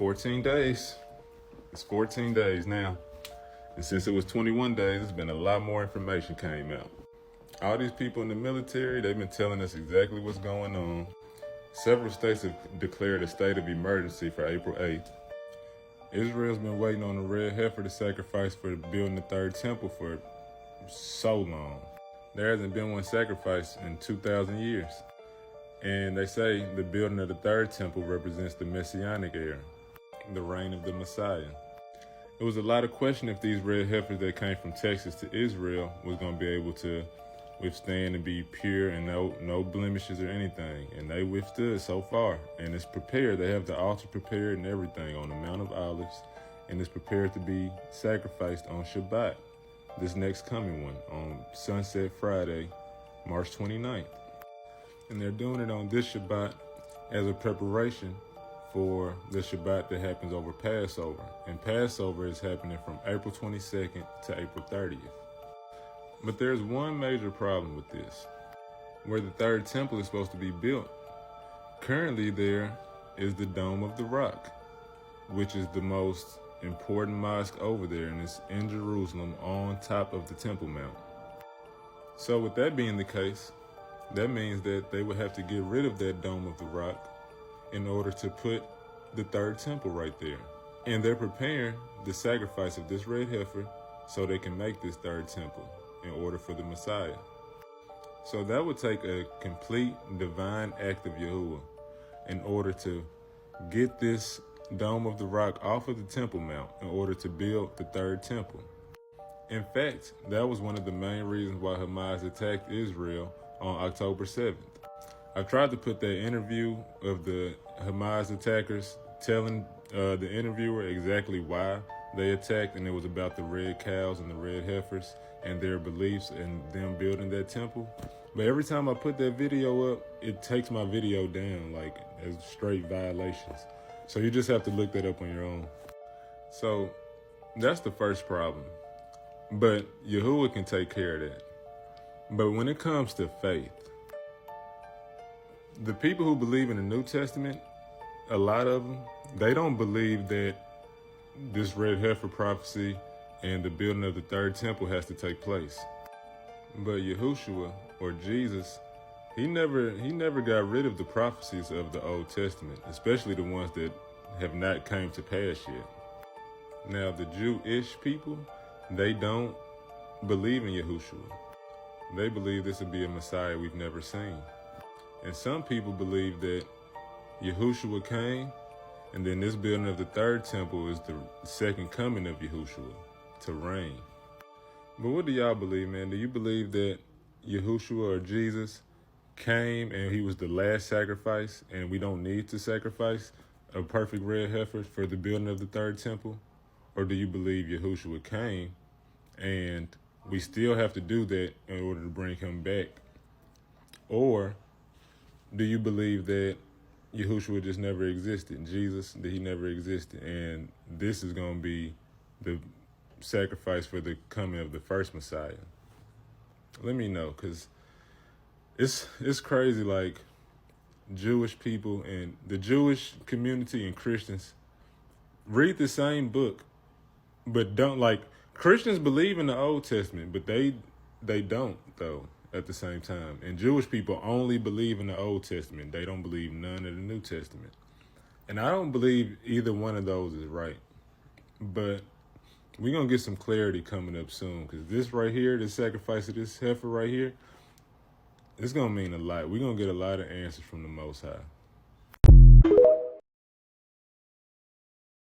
14 days. It's 14 days now. And since it was 21 days, it's been a lot more information came out. All these people in the military, they've been telling us exactly what's going on. Several states have declared a state of emergency for April 8th. Israel's been waiting on the Red Heifer to sacrifice for building the third temple for so long. There hasn't been one sacrifice in 2,000 years. And they say the building of the third temple represents the Messianic era, the reign of the Messiah. It was a lot of question if these red heifers that came from Texas to Israel was going to be able to withstand and be pure and no blemishes or anything. And they withstood so far. And it's prepared. They have the altar prepared and everything on the Mount of Olives. And it's prepared to be sacrificed on Shabbat, this next coming one, on Sunset Friday, March 29th. And they're doing it on this Shabbat as a preparation for the Shabbat that happens over Passover. And Passover is happening from April 22nd to April 30th. But there's one major problem with this. Where the third temple is supposed to be built, currently there is the Dome of the Rock, which is the most important mosque over there, and it's in Jerusalem on top of the Temple Mount. So with that being the case, that means that they would have to get rid of that Dome of the Rock in order to put the third temple right there. And they're preparing the sacrifice of this red heifer so they can make this third temple in order for the Messiah. So that would take a complete divine act of Yahuwah in order to get this Dome of the Rock off of the Temple Mount in order to build the third temple. In fact, that was one of the main reasons why Hamas attacked Israel on October 7th. I tried to put that interview of the Hamas attackers telling the interviewer exactly why they attacked, and it was about the red cows and the red heifers and their beliefs and them building that temple. But every time I put that video up, it takes my video down like as straight violations. So you just have to look that up on your own. So that's the first problem. But Yahuwah can take care of that. But when it comes to faith, the people who believe in the New Testament, a lot of them, they don't believe that this red heifer prophecy and the building of the third temple has to take place. But Yahushua, or Jesus, he never got rid of the prophecies of the Old Testament, especially the ones that have not came to pass yet. Now, the Jewish people, they don't believe in Yahushua. They believe this will be a Messiah we've never seen. And some people believe that Yahushua came, and then this building of the third temple is the second coming of Yahushua to reign. But what do y'all believe, man? Do you believe that Yahushua or Jesus came and he was the last sacrifice and we don't need to sacrifice a perfect red heifer for the building of the third temple? Or do you believe Yahushua came and we still have to do that in order to bring him back? Or do you believe that Yahushua just never existed, Jesus, that he never existed, and this is going to be the sacrifice for the coming of the first Messiah? Let me know, because it's crazy. Like, Jewish people and the Jewish community and Christians read the same book, but don't, like, Christians believe in the Old Testament, but they don't, though, at the same time. And Jewish people only believe in the Old Testament. They don't believe none of the New Testament. And I don't believe either one of those is right. But we're going to get some clarity coming up soon, because this right here, the sacrifice of this heifer right here, it's going to mean a lot. We're going to get a lot of answers from the Most High.